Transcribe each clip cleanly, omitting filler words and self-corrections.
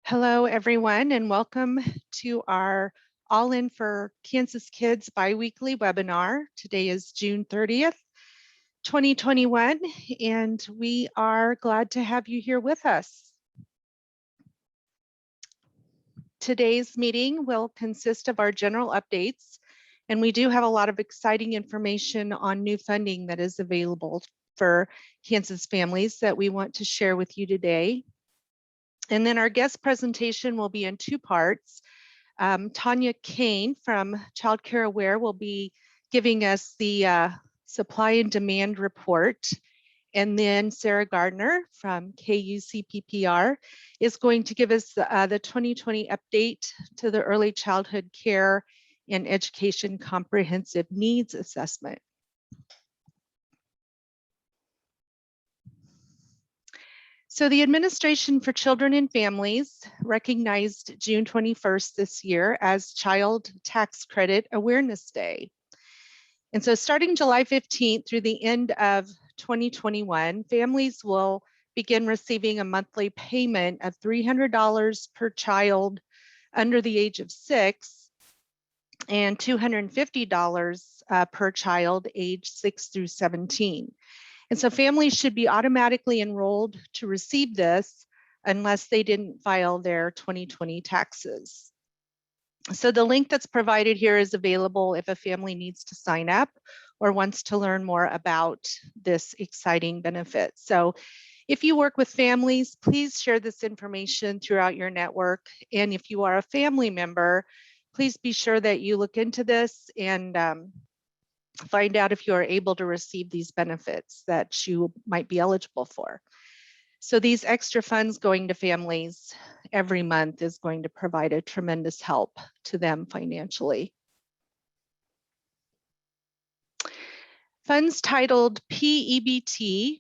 Hello, everyone, and welcome to our All In for Kansas Kids biweekly webinar. Today is June 30th, 2021, and we are glad to have you here with us. Today's meeting will consist of our general updates, and we do have a lot of exciting information on new funding that is available for Kansas families that we want to share with you today. And then our guest presentation will be in two parts. Tanya Kane from Child Care Aware will be giving us the supply and demand report. And then Sarah Gardner from KUCPPR is going to give us the 2020 update to the Early Childhood Care and Education Comprehensive Needs Assessment. So the Administration for Children and Families recognized June 21st this year as Child Tax Credit Awareness Day. And so starting July 15th through the end of 2021, families will begin receiving a monthly payment of $300 per child under the age of 6 and $250 per child age 6 through 17. And so families should be automatically enrolled to receive this unless they didn't file their 2020 taxes. So the link that's provided here is available if a family needs to sign up or wants to learn more about this exciting benefit. So if you work with families, please share this information throughout your network. And if you are a family member, please be sure that you look into this and find out if you are able to receive these benefits that you might be eligible for. So these extra funds going to families every month is going to provide a tremendous help to them financially. Funds titled PEBT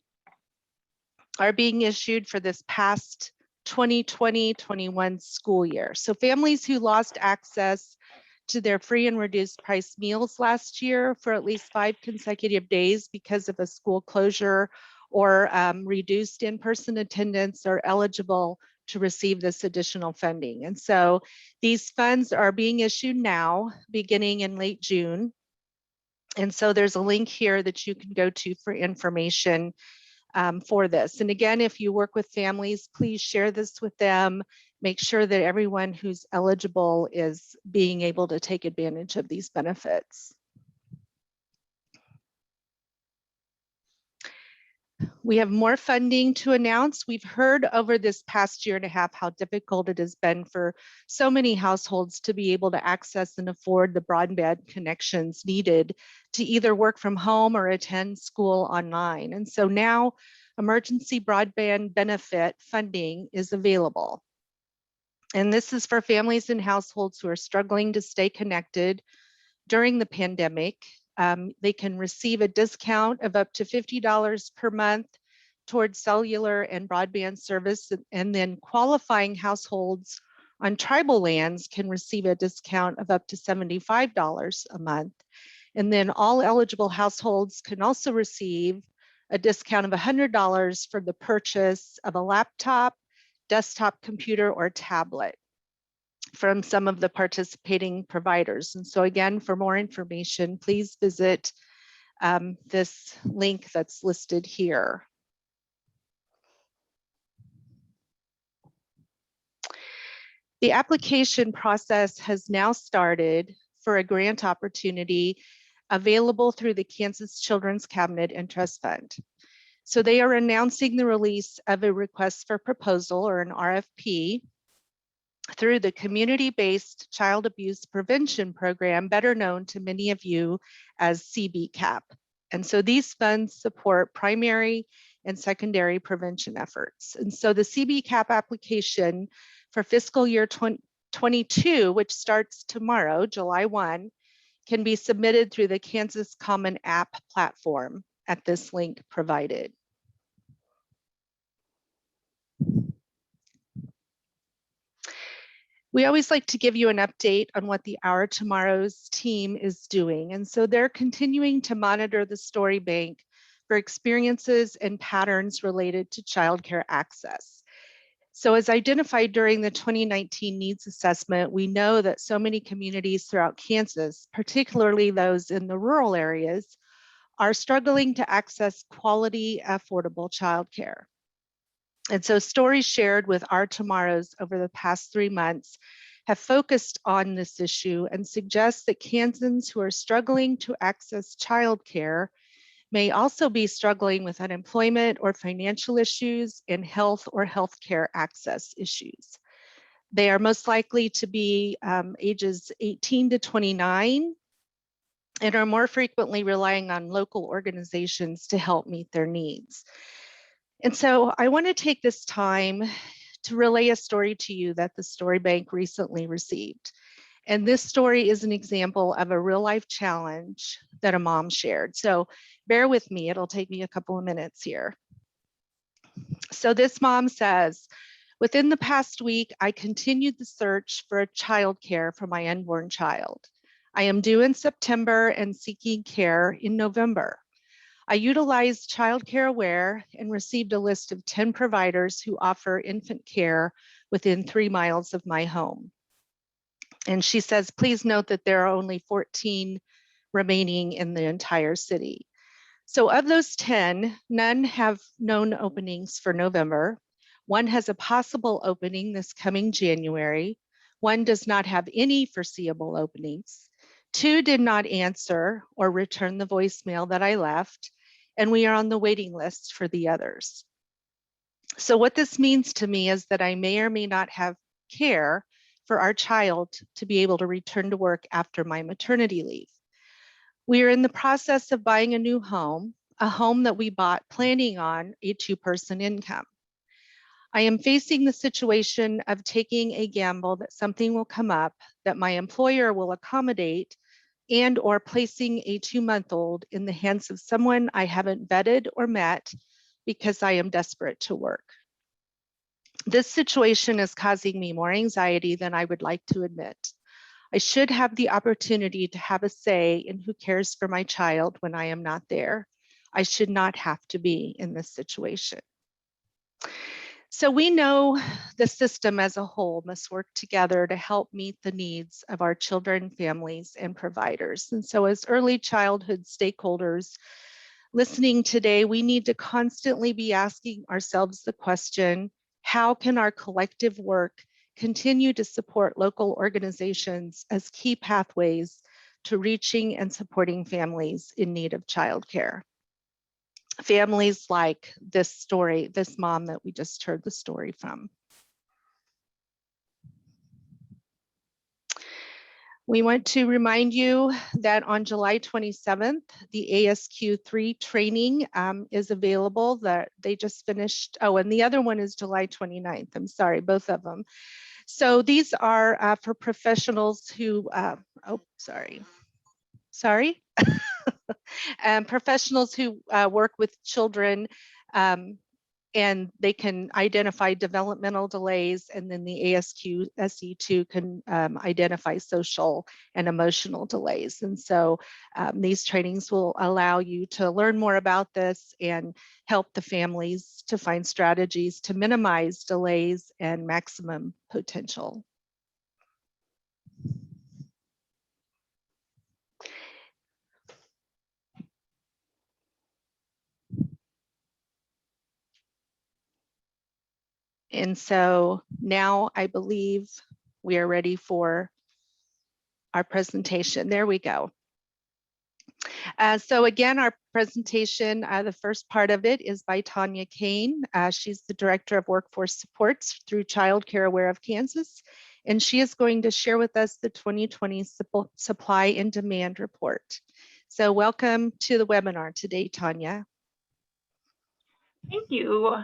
are being issued for this past 2020-21 school year. So families who lost access to their free and reduced price meals last year for at least 5 consecutive days because of a school closure or reduced in-person attendance are eligible to receive this additional funding. And so these funds are being issued now, beginning in late June. And so there's a link here that you can go to for information for this. And again, if you work with families, please share this with them. Make sure that everyone who's eligible is being able to take advantage of these benefits. We have more funding to announce. We've heard over this past year and a half how difficult it has been for so many households to be able to access and afford the broadband connections needed to either work from home or attend school online. And so now emergency broadband benefit funding is available. And this is for families and households who are struggling to stay connected during the pandemic. They can receive a discount of up to $50 per month towards cellular and broadband service, and then qualifying households on tribal lands can receive a discount of up to $75 a month. And then all eligible households can also receive a discount of $100 for the purchase of a laptop, desktop computer, or tablet from some of the participating providers. And so again, for more information, please visit this link that's listed here. The application process has now started for a grant opportunity available through the Kansas Children's Cabinet and Trust Fund. So they are announcing the release of a request for proposal, or an RFP, through the Community-Based Child Abuse Prevention Program, better known to many of you as CBCAP. And so these funds support primary and secondary prevention efforts. And so the CBCAP application for fiscal year 2022, which starts tomorrow, July 1, can be submitted through the Kansas Common App platform at this link provided. We always like to give you an update on what the Our Tomorrows team is doing. And so they're continuing to monitor the story bank for experiences and patterns related to childcare access. So as identified during the 2019 needs assessment, we know that so many communities throughout Kansas, particularly those in the rural areas, are struggling to access quality, affordable childcare. And so stories shared with Our Tomorrows over the past 3 months have focused on this issue and suggest that Kansans who are struggling to access childcare may also be struggling with unemployment or financial issues and health or healthcare access issues. They are most likely to be ages 18 to 29 and are more frequently relying on local organizations to help meet their needs. And so I want to take this time to relay a story to you that the Story Bank recently received. And this story is an example of a real life challenge that a mom shared. So bear with me, it'll take me a couple of minutes here. So this mom says, within the past week, I continued the search for childcare for my unborn child. I am due in September and seeking care in November. I utilized Childcare Aware and received a list of 10 providers who offer infant care within 3 miles of my home. And she says, please note that there are only 14 remaining in the entire city. So of those 10, none have known openings for November. One has a possible opening this coming January. One does not have any foreseeable openings. 2 did not answer or return the voicemail that I left, and we are on the waiting list for the others. So what this means to me is that I may or may not have care for our child to be able to return to work after my maternity leave. We are in the process of buying a new home, a home that we bought planning on a 2-person income. I am facing the situation of taking a gamble that something will come up that my employer will accommodate and or placing a 2-month-old in the hands of someone I haven't vetted or met because I am desperate to work. This situation is causing me more anxiety than I would like to admit. I should have the opportunity to have a say in who cares for my child when I am not there. I should not have to be in this situation. So we know the system as a whole must work together to help meet the needs of our children, families, and providers. And so as early childhood stakeholders listening today, we need to constantly be asking ourselves the question, how can our collective work continue to support local organizations as key pathways to reaching and supporting families in need of childcare? Families like this story, this mom that we just heard the story from. We want to remind you that on July 27th, the ASQ3 training is available that they just finished. Oh, and the other one is July 29th. I'm sorry, both of them. So these are for professionals who, professionals who work with children and they can identify developmental delays, and then the ASQ SE2 can identify social and emotional delays. And so these trainings will allow you to learn more about this and help the families to find strategies to minimize delays and maximum potential. And so now I believe we are ready for our presentation. There we go. So again, our presentation, the first part of it is by Tanya Kane. She's the Director of Workforce Supports through Childcare Aware of Kansas, and she is going to share with us the 2020 Supply and Demand Report. So welcome to the webinar today, Tanya. Thank you.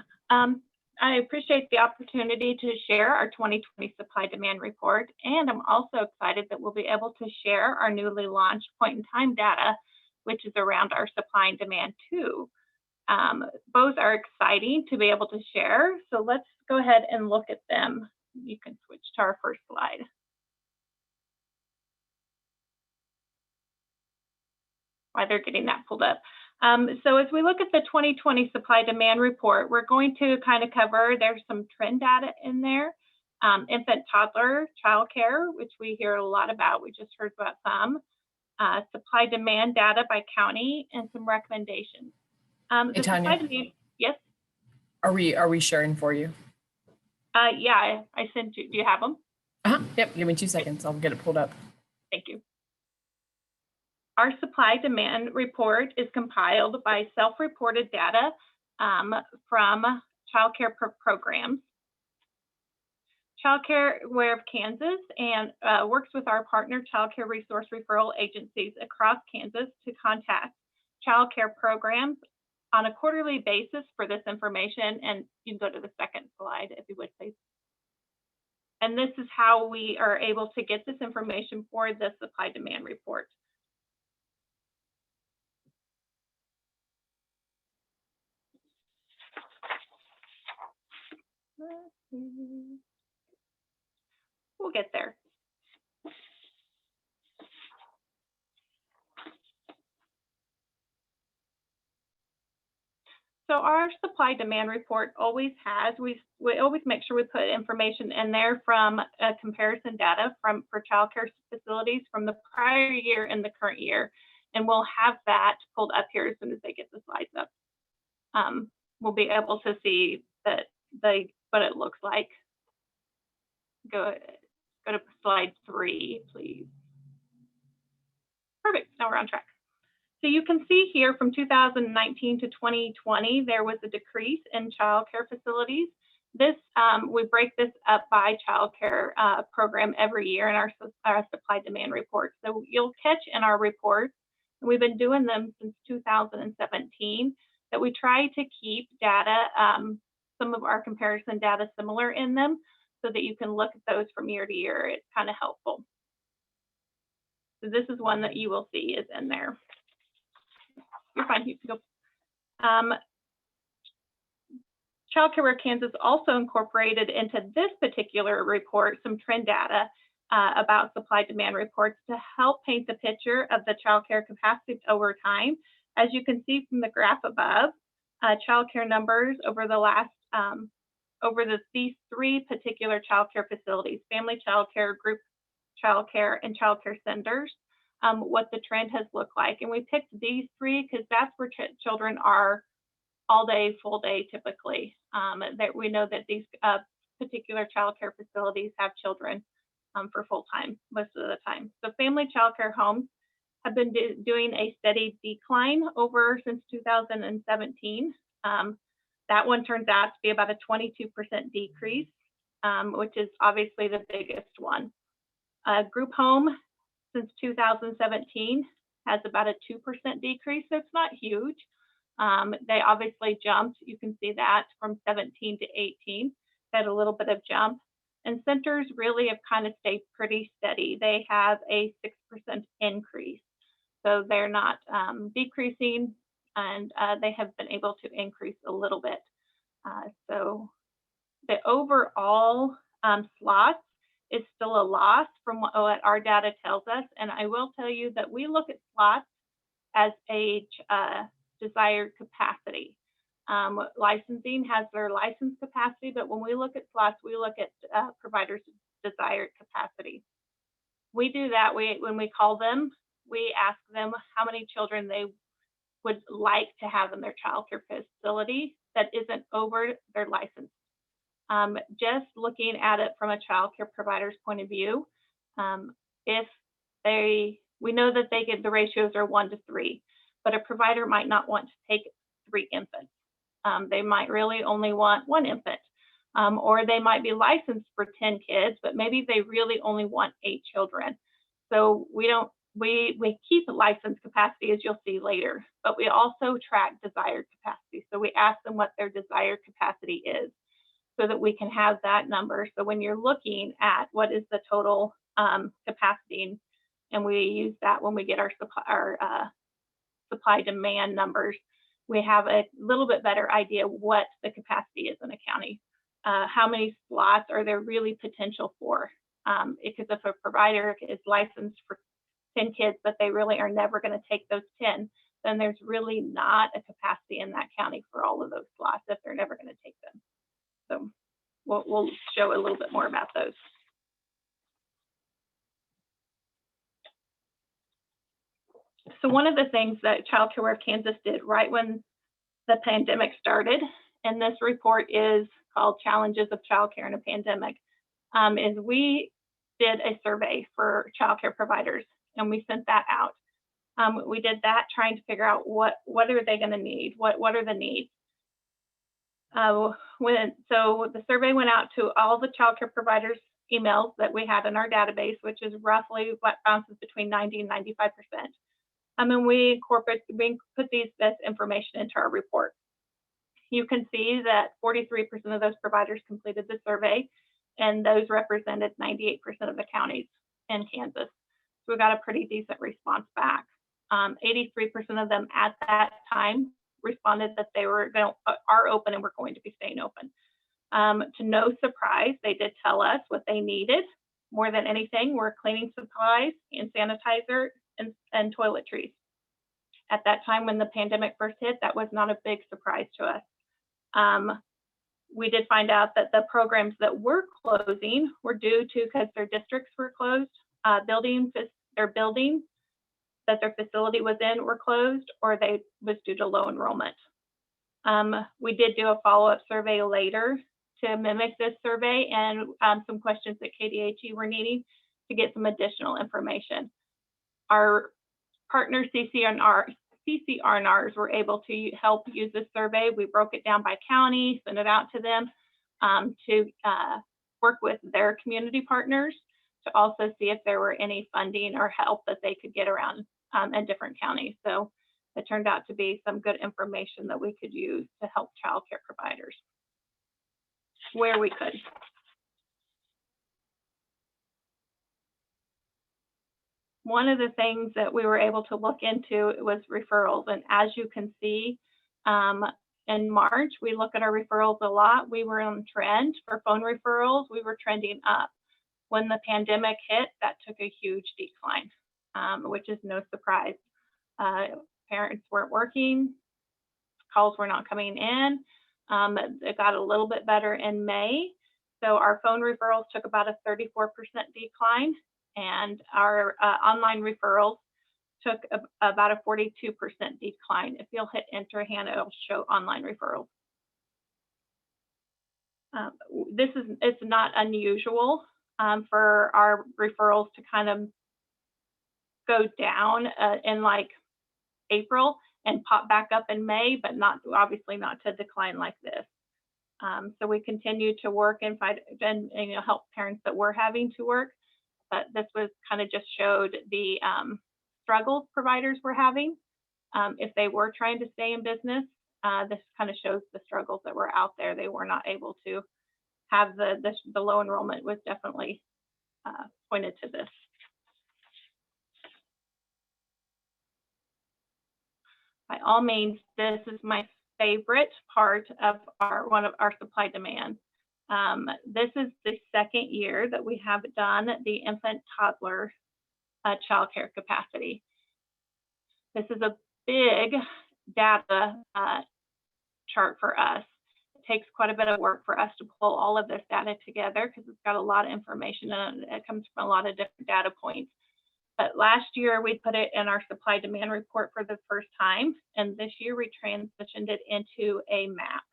I appreciate the opportunity to share our 2020 Supply Demand Report, and I'm also excited that we'll be able to share our newly launched point-in-time data, which is around our supply and demand too. Both are exciting to be able to share, so let's go ahead and look at them. You can switch to our first slide. While they're getting that pulled up. So as we look at the 2020 supply demand report, we're going to kind of cover, there's some trend data in there. Infant toddler childcare, which we hear a lot about. We just heard about some. Supply demand data by county and some recommendations. Hey, Tanya, yes? are we sharing for you? Yeah, I sent you. Do you have them? Yep, give me 2 seconds. I'll get it pulled up. Thank you. Our supply demand report is compiled by self-reported data from childcare programs. Childcare Aware of Kansas and works with our partner childcare resource referral agencies across Kansas to contact childcare programs on a quarterly basis for this information. And you can go to the second slide if you would, please. And this is how we are able to get this information for the supply demand report. We'll get there. So our supply demand report always has, we always make sure we put information in there from comparison data for childcare facilities from the prior year and the current year. And we'll have that pulled up here as soon as they get the slides up. We'll be able to see that what it looks like. Go to slide 3, please. Perfect, now we're on track. So you can see here from 2019 to 2020, there was a decrease in childcare facilities. This, we break this up by childcare program every year in our supply demand report. So you'll catch in our reports, and we've been doing them since 2017, that we try to keep data, some of our comparison data similar in them, so that you can look at those from year to year. It's kind of helpful. So this is one that you will see is in there. You're fine, you can go. Childcare Aware Kansas also incorporated into this particular report some trend data about supply demand reports to help paint the picture of the childcare capacity over time. As you can see from the graph above, childcare numbers over the last, these 3 particular childcare facilities, family childcare, group childcare, and childcare centers, what the trend has looked like. And we picked these 3 because that's where children are all day, full day, typically. That we know that these particular childcare facilities have children for full time most of the time. So family childcare homes have been doing a steady decline since 2017. That one turns out to be about a 22% decrease, which is obviously the biggest one. Group home since 2017 has about a 2% decrease, so it's not huge. They obviously jumped. You can see that from 17 to 18, had a little bit of jump. And centers really have kind of stayed pretty steady. They have a 6% increase. So they're not decreasing, and they have been able to increase a little bit. So the overall slots is still a loss from what our data tells us. And I will tell you that we look at slots as a desired capacity. Licensing has their license capacity, but when we look at slots, we look at providers' desired capacity. We do that when we call them, we ask them how many children they would like to have in their childcare facility that isn't over their license. Just looking at it from a childcare provider's point of view, if we know that they get the ratios are 1 to 3, but a provider might not want to take 3 infants. They might really only want 1 infant, or they might be licensed for 10 kids, but maybe they really only want 8 children. So we keep license capacity, as you'll see later, but we also track desired capacity. So we ask them what their desired capacity is, so that we can have that number. So when you're looking at what is the total capacity, and we use that when we get our supply demand numbers, we have a little bit better idea what the capacity is in a county. How many slots are there really potential for? Because if a provider is licensed for 10 kids, but they really are never going to take those 10, then there's really not a capacity in that county for all of those slots if they're never going to take them. So we'll show a little bit more about those. So one of the things that Child Care of Kansas did right when the pandemic started, and this report is called Challenges of Child Care in a Pandemic, is we did a survey for child care providers, and we sent that out. We did that trying to figure out what are they going to need, what are the needs. So the survey went out to all the child care providers' emails that we had in our database, which is roughly what bounces between 90 and 95%. And we put this information into our report. You can see that 43% of those providers completed the survey, and those represented 98% of the counties in Kansas. So we got a pretty decent response back. 83% of them at that time responded that they are open and were going to be staying open. To no surprise, they did tell us what they needed more than anything were cleaning supplies and sanitizer and toiletries. At that time when the pandemic first hit, that was not a big surprise to us. We did find out that the programs that were closing were due to because their districts were closed, their buildings that their facility was in were closed, or they was due to low enrollment. We did do a follow-up survey later to mimic this survey and some questions that KDHE were needing to get some additional information. Our partner CCRNRs were able to help use this survey. We broke it down by county, sent it out to them to work with their community partners to also see if there were any funding or help that they could get around in different counties. So it turned out to be some good information that we could use to help child care providers where we could. One of the things that we were able to look into was referrals. And as you can see, in March, we look at our referrals a lot. We were on trend for phone referrals. We were trending up. When the pandemic hit, that took a huge decline, which is no surprise. Parents weren't working, calls were not coming in. It got a little bit better in May. So our phone referrals took about a 34% decline, and our online referrals took about a 42% decline. If you'll hit enter, Hannah, it'll show online referrals. It's not unusual for our referrals to kind of go down in like April and pop back up in May, but obviously not to decline like this. So we continue to work and fight and help parents that were having to work, but this was kind of just showed the struggles providers were having if they were trying to stay in business. This kind of shows the struggles that were out there. They were not able to have the low enrollment was definitely pointed to this. By all means, this is my favorite part of one of our supply demand. This is the second year that we have done the infant toddler child care capacity. This is a big data chart for us. It takes quite a bit of work for us to pull all of this data together because it's got a lot of information and it comes from a lot of different data points. But last year we put it in our supply demand report for the first time, and this year we transitioned it into a map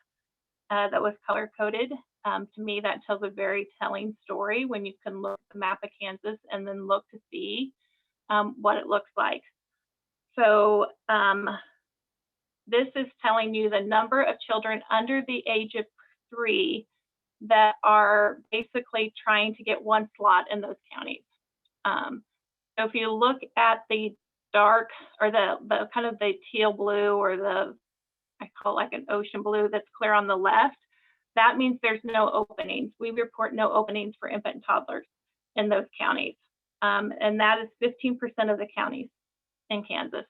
that was color coded. To me, that tells a very telling story when you can look at the map of Kansas and then look to see what it looks like. So this is telling you the number of children under the age of 3 that are basically trying to get one slot in those counties. So if you look at the dark or the kind of the teal blue or I call it like an ocean blue that's clear on the left, that means there's no openings. We report no openings for infant and toddlers in those counties. And that is 15% of the counties in Kansas.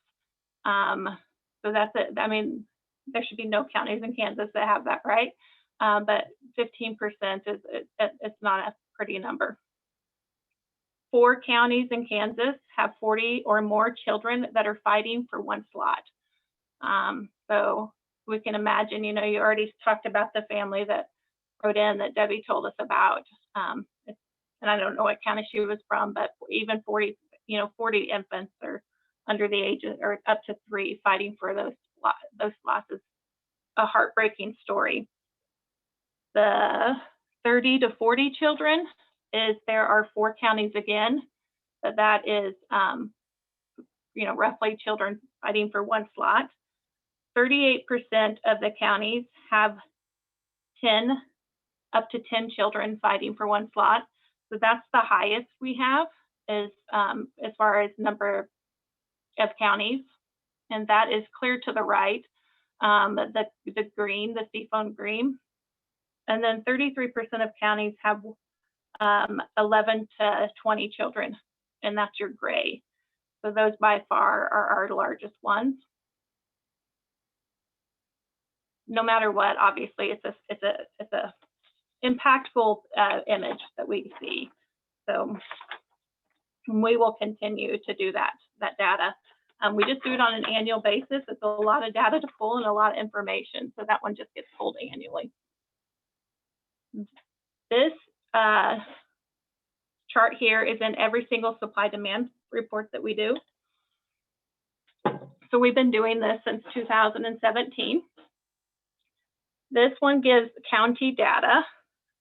So that's it. I mean, there should be no counties in Kansas that have that, right? But 15% it's not a pretty number. 4 counties in Kansas have 40 or more children that are fighting for one slot. So we can imagine, you already talked about the family that wrote in that Debbie told us about. And I don't know what county she was from, but even 40 infants are under the age of, or up to 3 fighting for those losses. A heartbreaking story. The 30 to 40 children there are 4 counties again, but that is, roughly children fighting for 1 slot. 38% of the counties have up to 10 children fighting for 1 slot. So that's the highest we have as far as number of counties. And that is clear to the right, the green, the seafoam green. And then 33% of counties have 11 to 20 children, and that's your gray. So those by far are our largest ones. No matter what, obviously, it's a impactful image that we see. So we will continue to do that data. We just do it on an annual basis. It's a lot of data to pull and a lot of information. So that one just gets pulled annually. This chart here is in every single supply demand report that we do. So we've been doing this since 2017. This one gives county data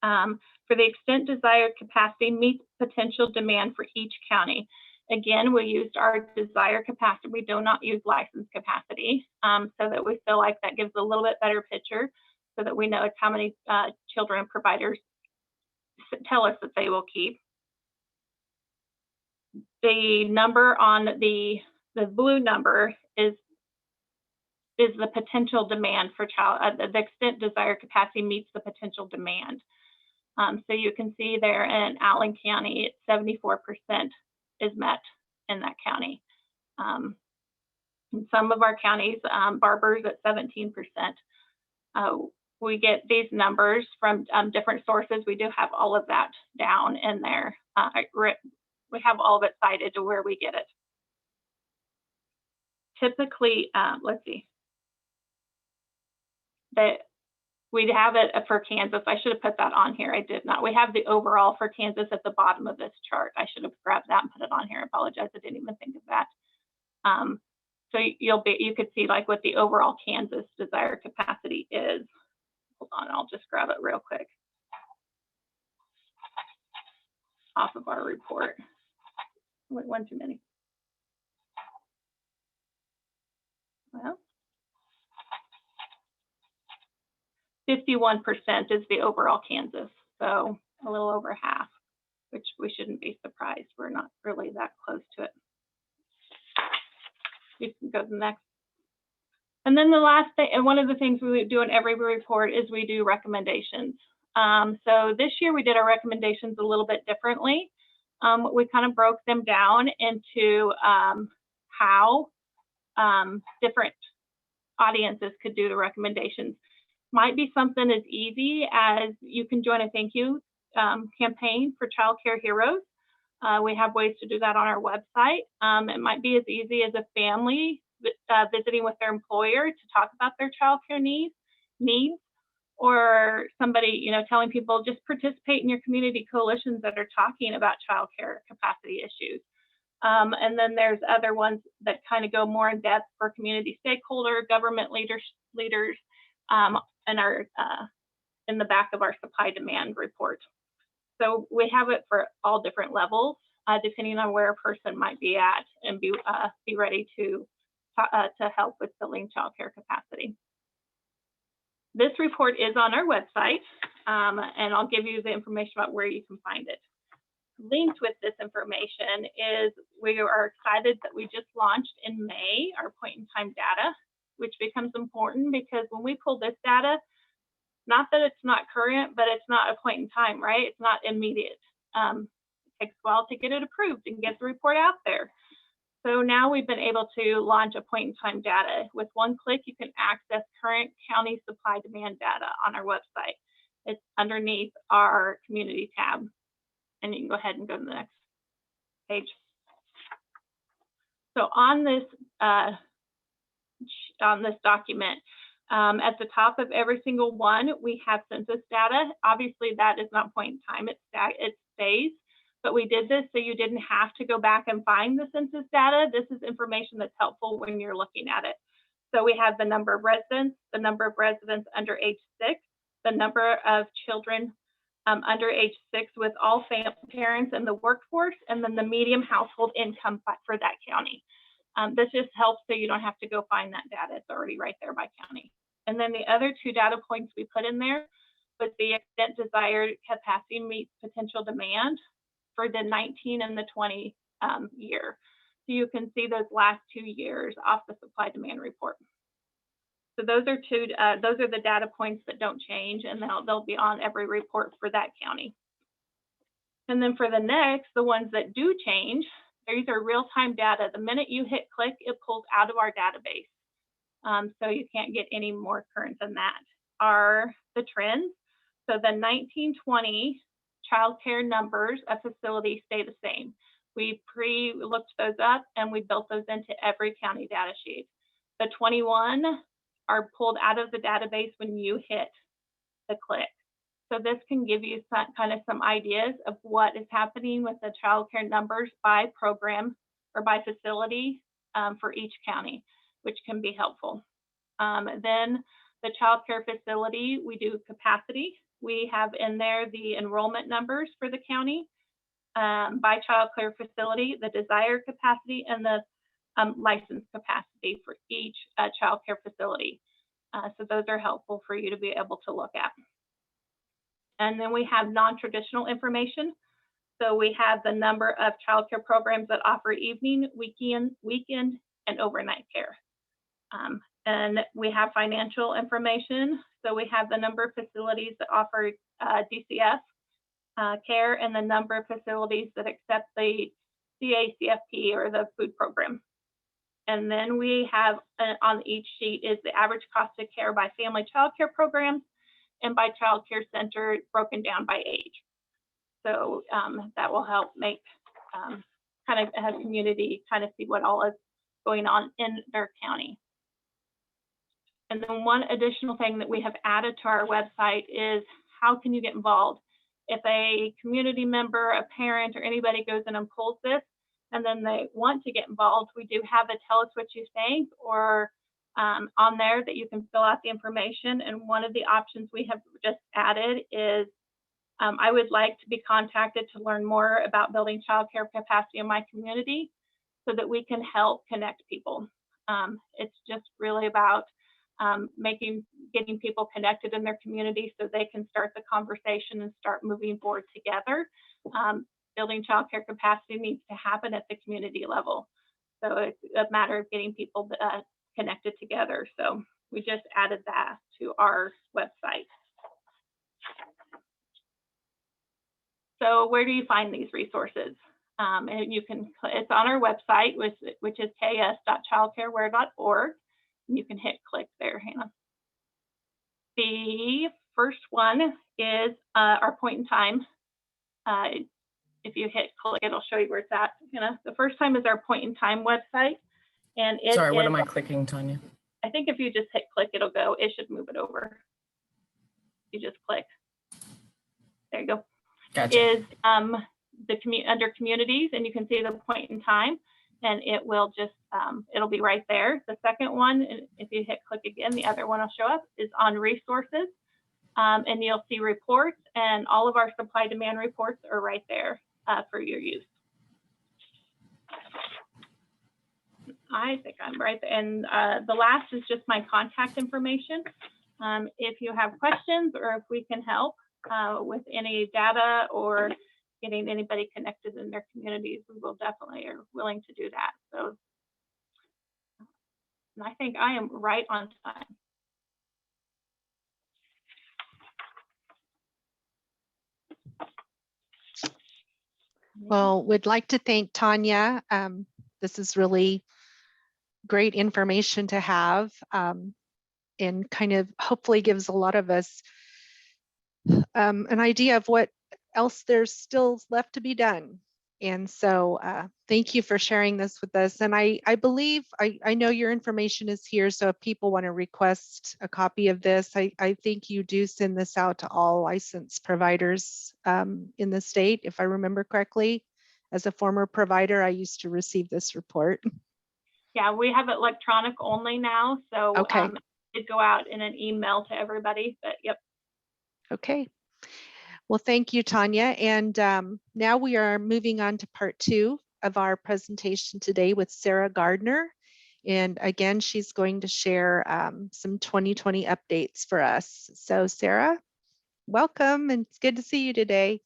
for the extent desired capacity meets potential demand for each county. Again, we used our desired capacity. We do not use licensed capacity, so that we feel like that gives a little bit better picture, so that we know it's how many children providers tell us that they will keep. The number on the blue number is the potential demand for the extent desired capacity meets the potential demand. So you can see there in Allen County, 74% is met in that county. In some of our counties, Barber's at 17%. We get these numbers from different sources. We do have all of that down in there. We have all of it cited to where we get it. Typically, let's see. We'd have it for Kansas. I should have put that on here. I did not. We have the overall for Kansas at the bottom of this chart. I should have grabbed that and put it on here. I apologize. I didn't even think of that. So you could see like what the overall Kansas desired capacity is. Hold on, I'll just grab it real quick off of our report. Wait, one too many. Well, 51% is the overall Kansas, so a little over half, which we shouldn't be surprised. We're not really that close to it. You can go to the next. And then the last thing, and one of the things we do in every report is we do recommendations. So this year we did our recommendations a little bit differently. We kind of broke them down into how different audiences could do the recommendations. Might be something as easy as you can join a thank you campaign for Child Care Heroes. We have ways to do that on our website. It might be as easy as a family visiting with their employer to talk about their child care needs, or somebody, telling people just participate in your community coalitions that are talking about child care capacity issues. And then there's other ones that kind of go more in depth for community stakeholder, government leaders, and are in the back of our supply demand report. So we have it for all different levels, depending on where a person might be at, and be ready to help with building child care capacity. This report is on our website, and I'll give you the information about where you can find it. Linked with this information is we are excited that we just launched in May our point-in-time data, which becomes important because when we pull this data, not that it's not current, but it's not a point in time, right? It's not immediate. It takes a while to get it approved and get the report out there. So now we've been able to launch a point-in-time data. With one click, you can access current county supply demand data on our website. It's underneath our community tab. And you can go ahead and go to the next page. So on this on this document. At the top of every single one, we have census data. Obviously, that is not point in time, it stays. But we did this so you didn't have to go back and find the census data. This is information that's helpful when you're looking at it. So we have the number of residents, the number of residents under age 6, the number of children under age 6 with all parents in the workforce, and then the median household income for that county. This just helps so you don't have to go find that data. It's already right there by county. And then the other 2 data points we put in there was the extent desired capacity meets potential demand for the 19 and the 20 year. So you can see those last 2 years off the supply demand report. So those are the data points that don't change, and they'll be on every report for that county. And then for the next, the ones that do change, these are real-time data. The minute you hit click, it pulls out of our database. So you can't get any more current than that. Are the trends. So the 1920 childcare numbers of facilities stay the same. We pre-looked those up and we built those into every county data sheet. The 21 are pulled out of the database when you hit the click. So this can give you some ideas of what is happening with the childcare numbers by program or by facility for each county, which can be helpful. Then the childcare facility, we do capacity. We have in there the enrollment numbers for the county by childcare facility, the desired capacity, and the licensed capacity for each childcare facility. So those are helpful for you to be able to look at. And then we have non-traditional information. So we have the number of childcare programs that offer evening, weekend, and overnight care. And we have financial information. So we have the number of facilities that offer DCF care and the number of facilities that accept the CACFP or the food program. And then we have on each sheet is the average cost of care by family child care programs and by child care center broken down by age. So that will help make kind of have community kind of see what all is going on in their county. And then one additional thing that we have added to our website is how can you get involved? If a community member, a parent, or anybody goes in and pulls this, and then they want to get involved, we do have a tell us what you think or on there that you can fill out the information. And one of the options we have just added is I would like to be contacted to learn more about building childcare capacity in my community so that we can help connect people. It's just really about getting people connected in their community so they can start the conversation and start moving forward together. Building childcare capacity needs to happen at the community level. So it's a matter of getting people connected together. So we just added that to our website. So where do you find these resources? And you can, it's on our website, which is ks.childcareware.org. You can hit click there, Hannah. The first one is our point in time. If you hit click, it'll show you where it's at. Hannah. The first time is our point in time website. And sorry, what am I clicking, Tanya? I think if you just hit click, it'll go. It should move it over. You just click. There you go. Gotcha. Is under communities, and you can see the point in time. And it will just, it'll be right there. The second one, if you hit click again, the other one will show up, is on resources. And you'll see reports, and all of our supply demand reports are right there for your use. I think I'm right there. And the last is just my contact information. If you have questions or if we can help with any data or getting anybody connected in their communities, we will definitely are willing to do that. So and I think I am right on time. Well, we'd like to thank Tanya. This is really great information to have and kind of hopefully gives a lot of us an idea of what else there's still left to be done And so thank you for sharing this with us. And I believe, I know your information is here. So if people want to request a copy of this, I think you do send this out to all licensed providers in the state, if I remember correctly. As a former provider, I used to receive this report. Yeah, we have it electronic only now. So Okay. it did go out in an email to everybody, but yep. Okay. Well, thank you, Tanya. And now we are moving on to part 2 of our presentation today with Sarah Gardner. And again, she's going to share some 2020 updates for us. So Sarah, welcome, and it's good to see you today.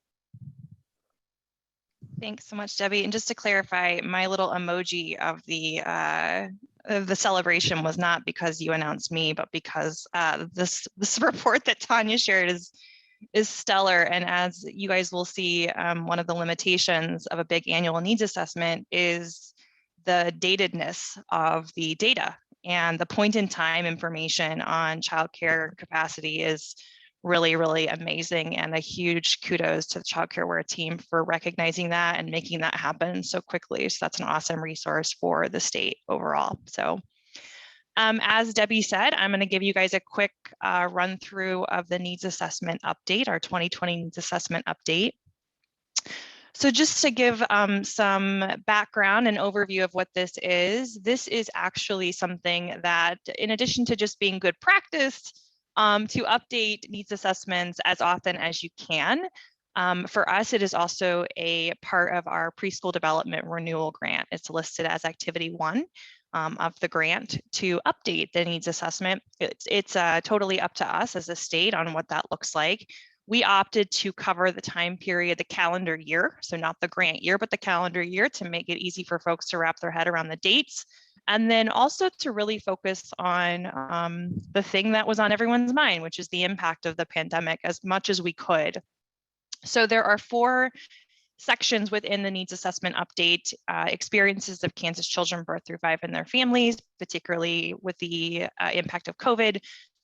Thanks so much, Debbie. And just to clarify, my little emoji of the celebration was not because you announced me, but because this report that Tanya shared is stellar. And as you guys will see, one of the limitations of a big annual needs assessment is the datedness of the data, and the point in time information on childcare capacity is really, really amazing, and a huge kudos to the Child Care Aware team for recognizing that and making that happen so quickly. So that's an awesome resource for the state overall. So as Debbie said, I'm going to give you guys a quick run through of the needs assessment update, our 2020 needs assessment update. So just to give some background and overview of what this is actually something that, in addition to just being good practice, to update needs assessments as often as you can. For us, it is also a part of our preschool development renewal grant. It's listed as activity 1 of the grant to update the needs assessment. It's totally up to us as a state on what that looks like. We opted to cover the time period, the calendar year, so not the grant year, but the calendar year, to make it easy for folks to wrap their head around the dates. And then also to really focus on the thing that was on everyone's mind, which is the impact of the pandemic, as much as we could. So there are 4 sections within the needs assessment update: experiences of Kansas children birth through 5 and their families, particularly with the impact of COVID.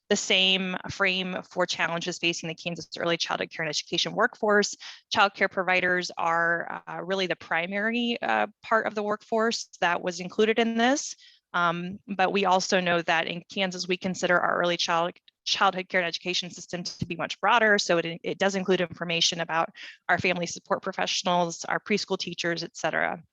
The same frame for challenges facing the Kansas early childhood care and education workforce. Child care providers are really the primary part of the workforce that was included in this. But we also know that in Kansas, we consider our early childhood care and education system to be much broader. So it does include information about our family support professionals, our preschool teachers, et cetera.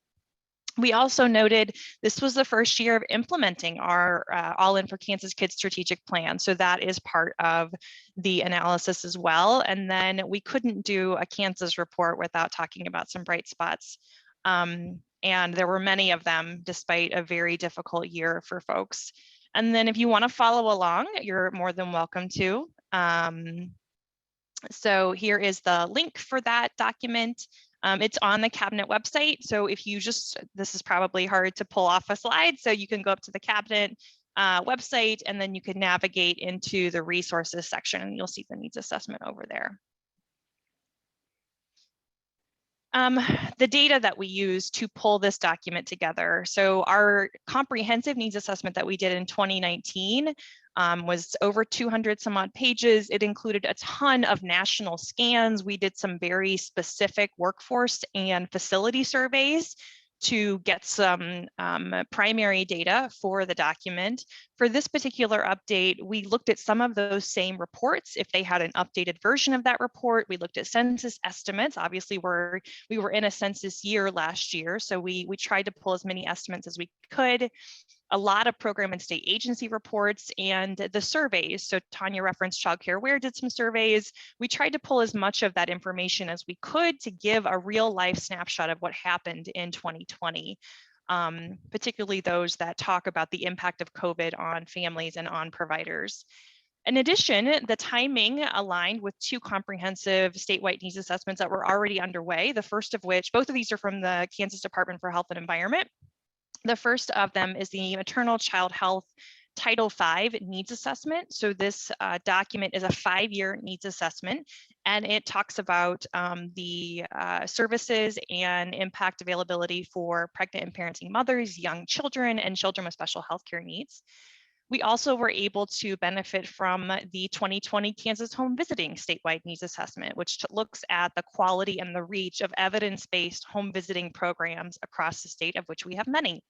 We also noted this was the first year of implementing our All In for Kansas Kids strategic plan. So that is part of the analysis as well. And then we couldn't do a Kansas report without talking about some bright spots. And there were many of them, despite a very difficult year for folks. And then if you want to follow along, you're more than welcome to. So here is the link for that document. It's on the cabinet website. So if you this is probably hard to pull off a slide. So you can go up to the cabinet website, and then you can navigate into the resources section, and you'll see the needs assessment over there. The data that we use to pull this document together. So our comprehensive needs assessment that we did in 2019 was over 200 some odd pages. It included a ton of national scans. We did some very specific workforce and facility surveys to get some primary data for the document. For this particular update, we looked at some of those same reports. If they had an updated version of that report, we looked at census estimates. Obviously, we were in a census year last year, so we tried to pull as many estimates as we could. A lot of program and state agency reports and the surveys. So Tanya referenced Child Care Aware did some surveys. We tried to pull as much of that information as we could to give a real life snapshot of what happened in 2020, particularly those that talk about the impact of COVID on families and on providers. In addition, the timing aligned with 2 comprehensive statewide needs assessments that were already underway. The first of which, both of these are from the Kansas Department for Health and Environment. The first of them is the Maternal Child Health Title V needs assessment. So this document is a 5-year needs assessment, and it talks about the services and impact availability for pregnant and parenting mothers, young children, and children with special healthcare needs. We also were able to benefit from the 2020 Kansas Home Visiting Statewide Needs Assessment, which looks at the quality and the reach of evidence-based home visiting programs across the state, of which we have many.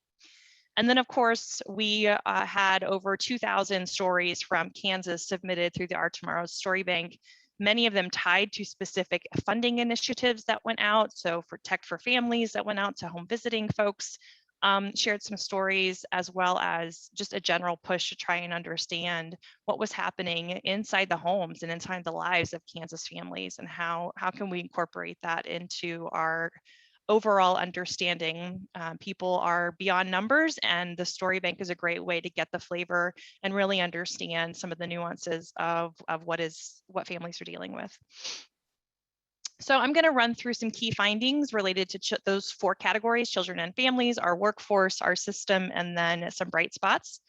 And then, of course, we had over 2,000 stories from Kansas submitted through the Our Tomorrow's Story Bank, many of them tied to specific funding initiatives that went out. So for Tech for Families that went out to home visiting folks, shared some stories, as well as just a general push to try and understand what was happening inside the homes and inside the lives of Kansas families, and how can we incorporate that into our overall understanding. People are beyond numbers, and the story bank is a great way to get the flavor and really understand some of the nuances of what families are dealing with. So I'm going to run through some key findings related to those 4 categories: children and families, our workforce, our system, and then some bright spots.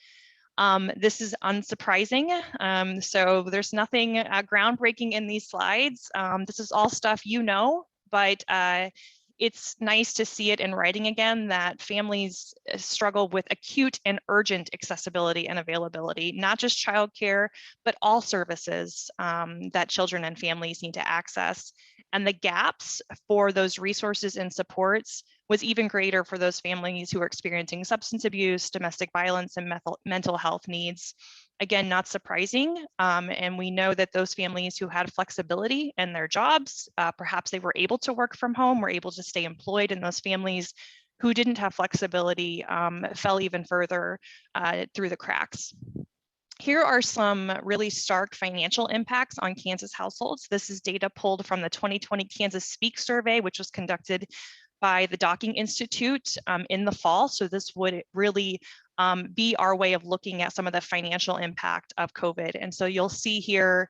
This is unsurprising. So there's nothing groundbreaking in these slides. This is all stuff you know, but it's nice to see it in writing again, that families struggle with acute and urgent accessibility and availability, not just childcare, but all services that children and families need to access. And the gaps for those resources and supports was even greater for those families who are experiencing substance abuse, domestic violence, and mental health needs. Again, not surprising. And we know that those families who had flexibility in their jobs, perhaps they were able to work from home, were able to stay employed, and those families who didn't have flexibility fell even further through the cracks. Here are some really stark financial impacts on Kansas households. This is data pulled from the 2020 Kansas Speak survey, which was conducted by the Docking Institute in the fall. So this would really be our way of looking at some of the financial impact of COVID. And so you'll see here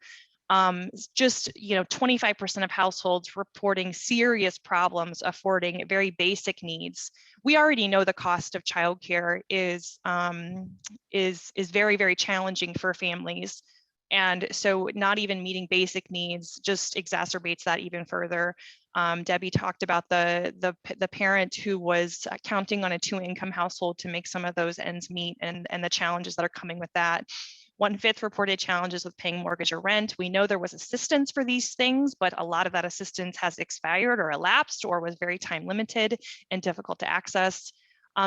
just 25% of households reporting serious problems affording very basic needs. We already know the cost of childcare is very, very challenging for families. And so not even meeting basic needs just exacerbates that even further. Debbie talked about the parent who was counting on a 2-income household to make some of those ends meet, and the challenges that are coming with that. 1/5 reported challenges with paying mortgage or rent. We know there was assistance for these things, but a lot of that assistance has expired or elapsed or was very time limited and difficult to access.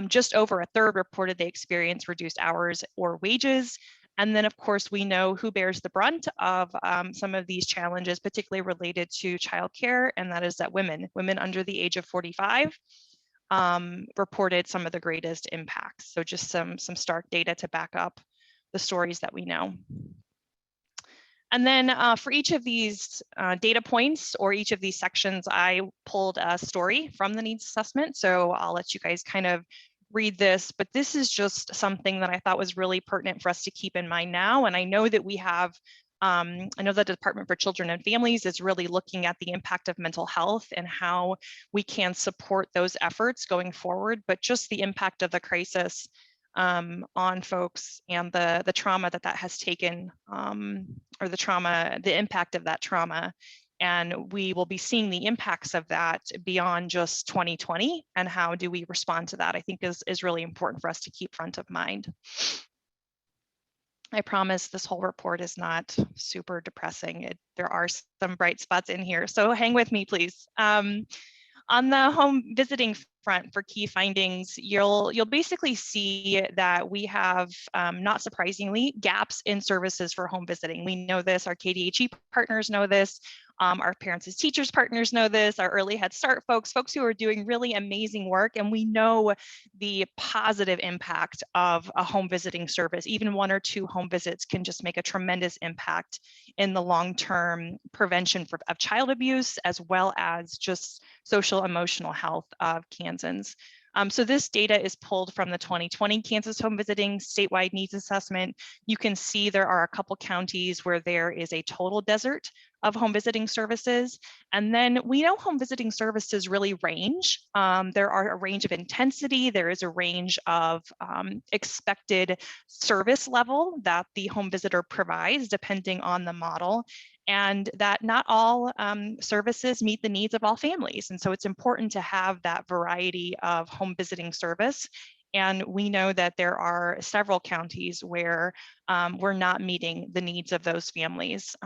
Just over 1/3 reported they experienced reduced hours or wages. And then, of course, we know who bears the brunt of some of these challenges, particularly related to childcare, and that is that women under the age of 45 reported some of the greatest impacts. So just some stark data to back up the stories that we know. And then for each of these data points or each of these sections, I pulled a story from the needs assessment. So I'll let you guys kind of read this, but this is just something that I thought was really pertinent for us to keep in mind now. And I know that we have, I know that the Department for Children and Families is really looking at the impact of mental health and how we can support those efforts going forward, but just the impact of the crisis on folks and the trauma that has taken, or the impact of that trauma. And we will be seeing the impacts of that beyond just 2020, and how do we respond to that, I think is really important for us to keep front of mind. I promise this whole report is not super depressing. There are some bright spots in here, so hang with me, please. On the home visiting front for key findings, you'll basically see that we have, not surprisingly, gaps in services for home visiting. We know this, our KDHE partners know this, our Parents as Teachers partners know this, our Early Head Start folks who are doing really amazing work, and we know the positive impact of a home visiting service. Even 1 or 2 home visits can just make a tremendous impact in the long-term prevention of child abuse, as well as just social emotional health of Kansans. So this data is pulled from the 2020 Kansas Home Visiting Statewide Needs Assessment. You can see there are a couple counties where there is a total desert of home visiting services. And then we know home visiting services really range. There are a range of intensity. There is a range of expected service level that the home visitor provides depending on the model, and that not all services meet the needs of all families. And so it's important to have that variety of home visiting service And we know that there are several counties where we're not meeting the needs of those families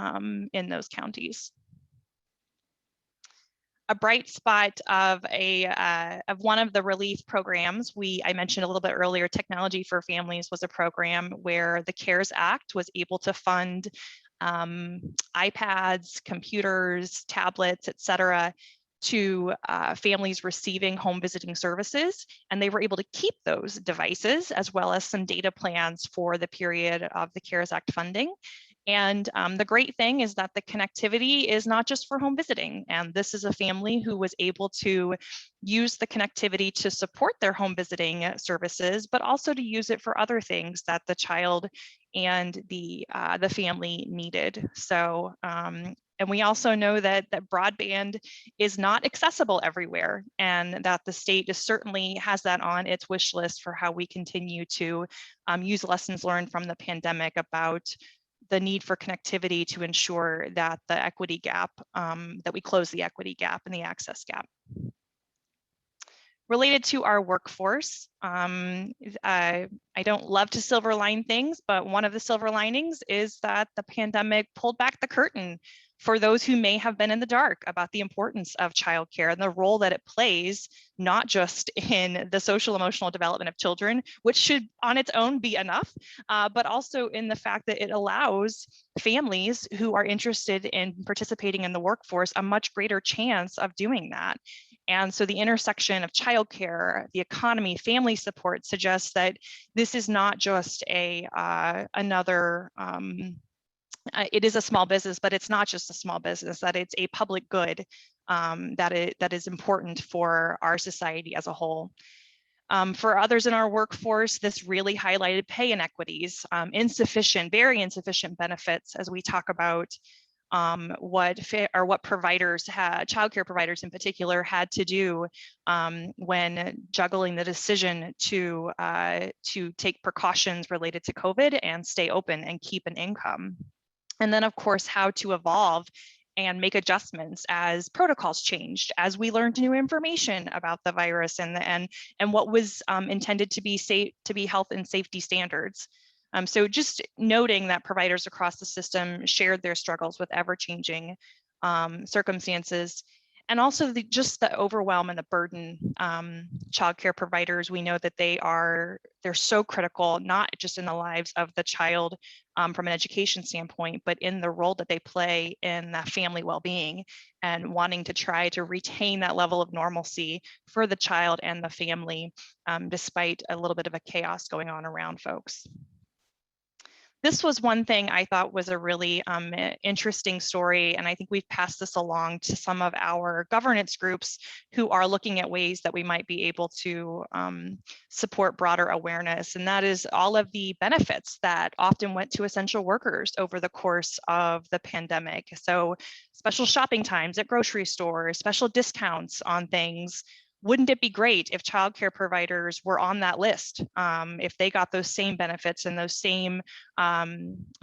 in those counties. A bright spot of one of the relief programs, I mentioned a little bit earlier, Technology for Families was a program where the CARES Act was able to fund iPads, computers, tablets, et cetera, to families receiving home visiting services. And they were able to keep those devices as well as some data plans for the period of the CARES Act funding. And the great thing is that the connectivity is not just for home visiting. And this is a family who was able to use the connectivity to support their home visiting services, but also to use it for other things that the child and the family needed. So, and we also know that broadband is not accessible everywhere, and that the state certainly has that on its wish list for how we continue to use lessons learned from the pandemic about the need for connectivity to ensure that the equity gap, that we close the equity gap and the access gap. Related to our workforce, I don't love to silver line things, but one of the silver linings is that the pandemic pulled back the curtain for those who may have been in the dark about the importance of childcare and the role that it plays, not just in the social emotional development of children, which should on its own be enough, but also in the fact that it allows families who are interested in participating in the workforce a much greater chance of doing that. And so the intersection of childcare, the economy, family support suggests that this is not just another, it is a small business, but it's not just a small business, that it's a public good that is important for our society as a whole. For others in our workforce, this really highlighted pay inequities, very insufficient benefits as we talk about what providers had, childcare providers in particular, had to do when juggling the decision to take precautions related to COVID and stay open and keep an income. And then, of course, how to evolve and make adjustments as protocols changed, as we learned new information about the virus and what was intended to be health and safety standards. So just noting that providers across the system shared their struggles with ever-changing circumstances, and also just the overwhelm and the burden. Childcare providers, we know that they're so critical, not just in the lives of the child from an education standpoint, but in the role that they play in that family well-being and wanting to try to retain that level of normalcy for the child and the family, despite a little bit of a chaos going on around folks. This was one thing I thought was a really interesting story, and I think we've passed this along to some of our governance groups who are looking at ways that we might be able to support broader awareness, and that is all of the benefits that often went to essential workers over the course of the pandemic. So special shopping times at grocery stores, special discounts on things. Wouldn't it be great if childcare providers were on that list, if they got those same benefits and those same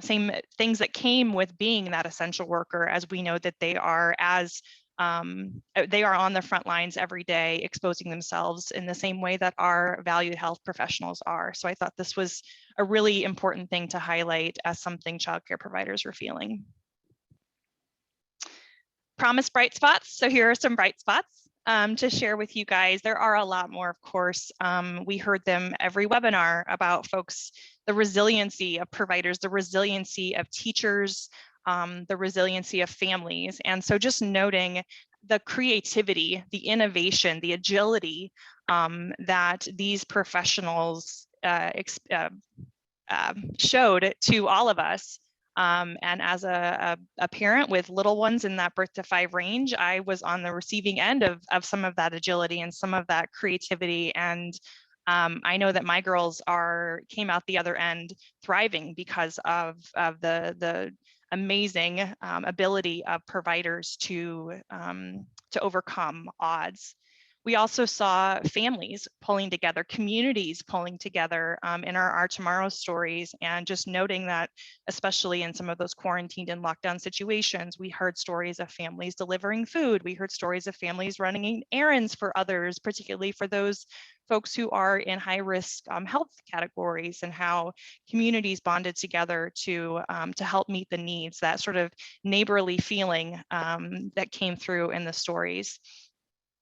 things that came with being that essential worker, as we know that they are on the front lines every day, exposing themselves in the same way that our valued health professionals are. So I thought this was a really important thing to highlight as something childcare providers were feeling. Promised bright spots. So here are some bright spots to share with you guys. There are a lot more, of course. We heard them every webinar about folks, the resiliency of providers, the resiliency of teachers, the resiliency of families. And so just noting the creativity, the innovation, the agility that these professionals showed to all of us. And as a parent with little ones in that birth to 5 range, I was on the receiving end of some of that agility and some of that creativity. And I know that my girls came out the other end thriving because of the amazing ability of providers to overcome odds. We also saw families pulling together, communities pulling together in our Tomorrow stories, and just noting that, especially in some of those quarantined and lockdown situations, we heard stories of families delivering food. We heard stories of families running errands for others, particularly for those folks who are in high risk health categories, and how communities bonded together to help meet the needs, that sort of neighborly feeling that came through in the stories.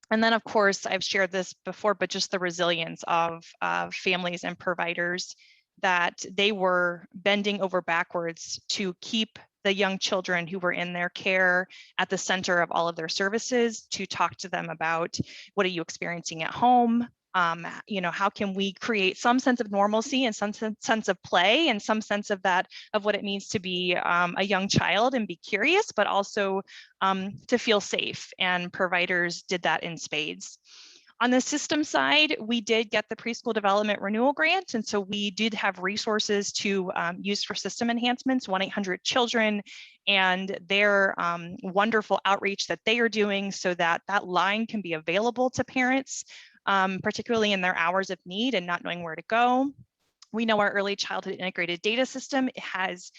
And then, of course, I've shared this before, but just the resilience of families and providers, that they were bending over backwards to keep the young children who were in their care at the center of all of their services, to talk to them about, what are you experiencing at home? How can we create some sense of normalcy and some sense of play and some sense of that, of what it means to be a young child and be curious, but also to feel safe. And providers did that in spades. On the system side, we did get the preschool development renewal grant. And so we did have resources to use for system enhancements, 1-800-Children, and their wonderful outreach that they are doing, so that that line can be available to parents, particularly in their hours of need and not knowing where to go. We know our early childhood integrated data system has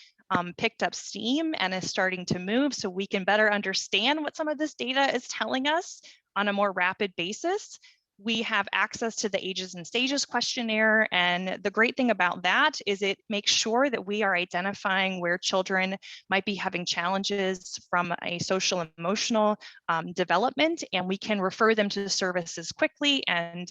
picked up steam and is starting to move, so we can better understand what some of this data is telling us on a more rapid basis. We have access to the ages and stages questionnaire, and the great thing about that is it makes sure that we are identifying where children might be having challenges from a social and emotional development, and we can refer them to the services quickly and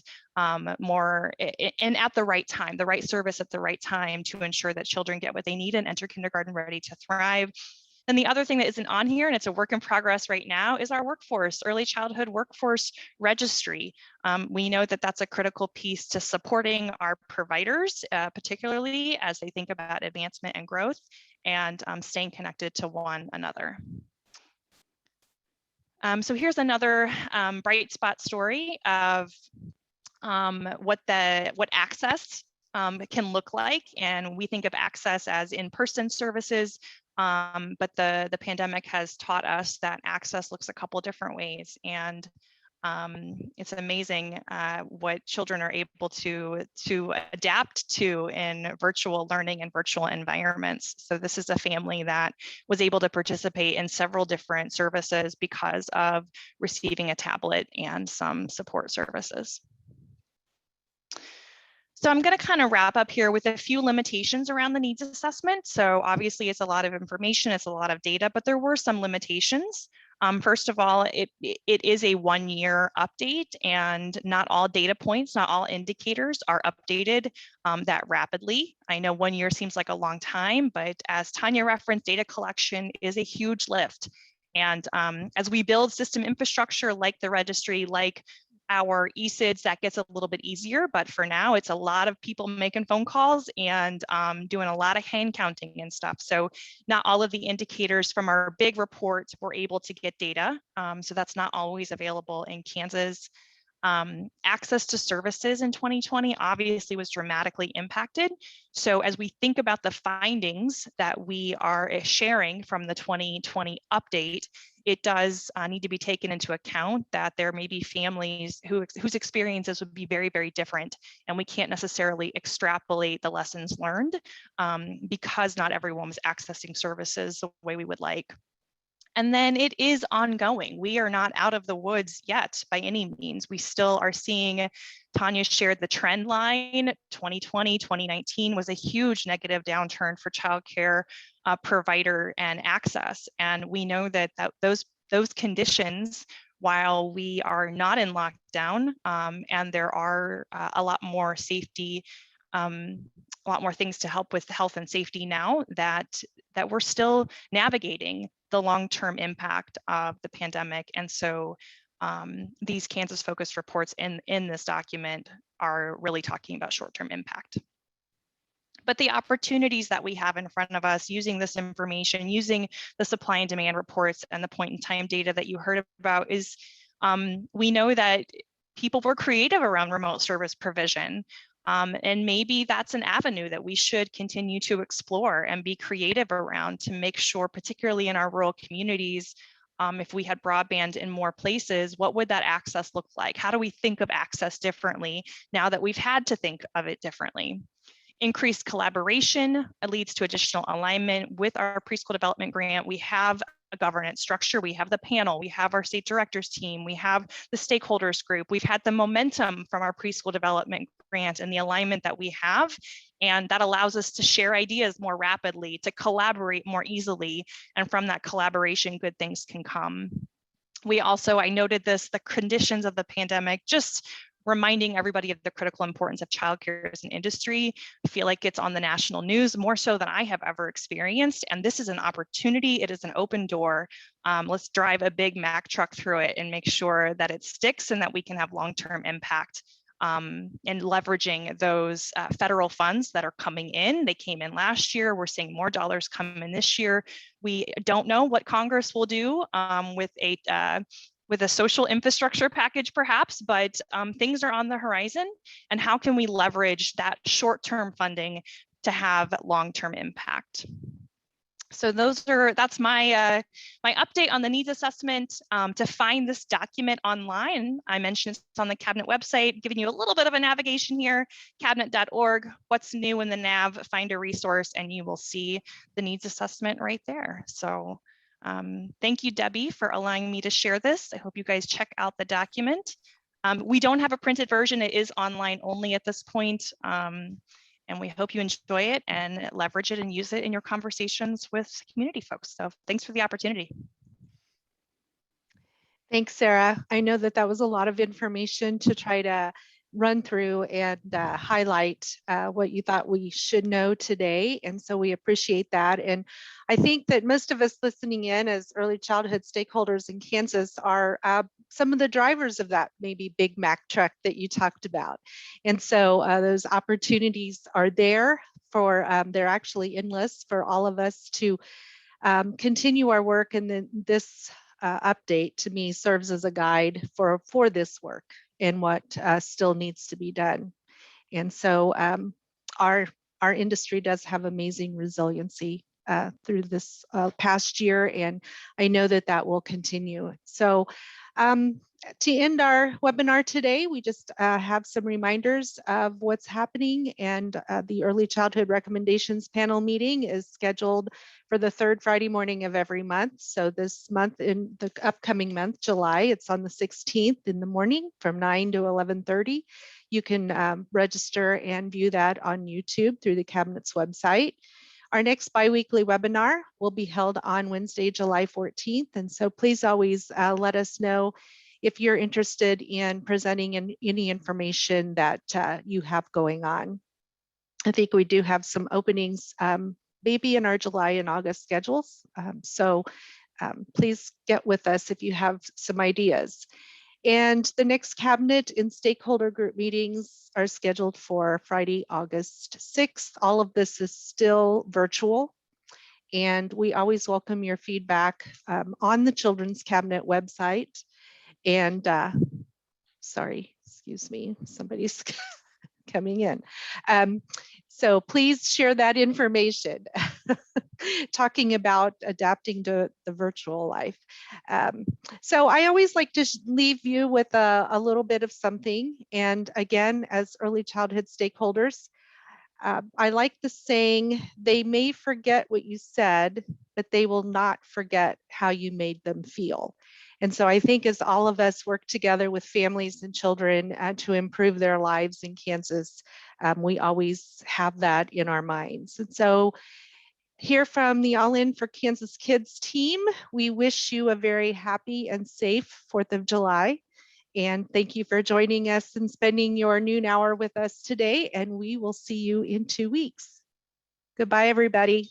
more and at the right time, the right service at the right time, to ensure that children get what they need and enter kindergarten ready to thrive. And the other thing that isn't on here, and it's a work in progress right now, is our workforce, early childhood workforce registry. We know that that's a critical piece to supporting our providers, particularly as they think about advancement and growth, and staying connected to one another. So here's another bright spot story of what access can look like. And we think of access as in-person services, but the pandemic has taught us that access looks a couple different ways. And it's amazing what children are able to adapt to in virtual learning and virtual environments. So this is a family that was able to participate in several different services because of receiving a tablet and some support services. So I'm going to kind of wrap up here with a few limitations around the needs assessment. So obviously it's a lot of information, it's a lot of data, but there were some limitations. First of all, it is a 1-year update, and not all data points, not all indicators are updated that rapidly. I know 1 year seems like a long time, but as Tanya referenced, data collection is a huge lift. And as we build system infrastructure like the registry, like our ESIDs, that gets a little bit easier, but for now it's a lot of people making phone calls and doing a lot of hand counting and stuff. So not all of the indicators from our big reports were able to get data. So that's not always available in Kansas. Access to services in 2020 obviously was dramatically impacted. So as we think about the findings that we are sharing from the 2020 update, it does need to be taken into account that there may be families whose experiences would be very, very different, and we can't necessarily extrapolate the lessons learned because not everyone was accessing services the way we would like. And then it is ongoing. We are not out of the woods yet by any means. We still are seeing, Tanya shared the trend line. 2020, 2019 was a huge negative downturn for childcare provider and access. And we know that those conditions, while we are not in lockdown and there are a lot more safety, a lot more things to help with health and safety now, that we're still navigating the long-term impact of the pandemic. And so these Kansas focused reports in this document are really talking about short-term impact. But the opportunities that we have in front of us using this information, using the supply and demand reports and the point in time data that you heard about is, we know that people were creative around remote service provision. And maybe that's an avenue that we should continue to explore and be creative around to make sure, particularly in our rural communities, If we had broadband in more places, what would that access look like? How do we think of access differently now that we've had to think of it differently? Increased collaboration leads to additional alignment with our preschool development grant. We have a governance structure, we have the panel, we have our state directors team, we have the stakeholders group, we've had the momentum from our preschool development grant and the alignment that we have, and that allows us to share ideas more rapidly, to collaborate more easily, and from that collaboration, good things can come. We also, I noted this, the conditions of the pandemic, just reminding everybody of the critical importance of childcare as an industry. I feel like it's on the national news more so than I have ever experienced. And this is an opportunity. It is an open door. Let's drive a big Mack truck through it and make sure that it sticks and that we can have long-term impact in leveraging those federal funds that are coming in. They came in last year. We're seeing more dollars come in this year. We don't know what Congress will do with a social infrastructure package perhaps, but things are on the horizon. And how can we leverage that short-term funding to have long-term impact? So that's my my update on the needs assessment. To find this document online, I mentioned it's on the Cabinet website, giving you a little bit of a navigation here, cabinet.org, what's new in the nav, find a resource, and you will see the needs assessment right there. So thank you, Debbie, for allowing me to share this. I hope you guys check out the document. We don't have a printed version. It is online only at this point. And we hope you enjoy it and leverage it and use it in your conversations with community folks. So thanks for the opportunity. Thanks, Sarah. I know that was a lot of information to try to run through and highlight what you thought we should know today. And so we appreciate that. And I think that most of us listening in as early childhood stakeholders in Kansas are some of the drivers of that maybe big Mack truck that you talked about. And so those opportunities are there for, they're actually endless for all of us to continue our work. And then this update to me serves as a guide for this work and what still needs to be done. And so our industry does have amazing resiliency through this past year, and I know that will continue. So to end our webinar today, we just have some reminders of what's happening, and the Early Childhood Recommendations Panel meeting is scheduled for the third Friday morning of every month. So this month, in the upcoming month, July, it's on the 16th in the morning from 9 to 11:30. You can register and view that on YouTube through the Cabinet's website. Our next bi-weekly webinar will be held on Wednesday, July 14th. And so please always let us know if you're interested in presenting any information that you have going on. I think we do have some openings maybe in our July and August schedules. So please get with us if you have some ideas. And the next Cabinet and stakeholder group meetings are scheduled for Friday, August 6th. All of this is still virtual, and we always welcome your feedback on the Children's Cabinet website. And sorry, excuse me, somebody's coming in. So please share that information, talking about adapting to the virtual life. So I always like to leave you with a little bit of something. And again, as early childhood stakeholders, I like the saying, they may forget what you said, but they will not forget how you made them feel. And so I think as all of us work together with families and children to improve their lives in Kansas, we always have that in our minds. And so here from the All In for Kansas Kids team, we wish you a very happy and safe 4th of July. And thank you for joining us and spending your noon hour with us today. And we will see you in 2 weeks. Goodbye, everybody.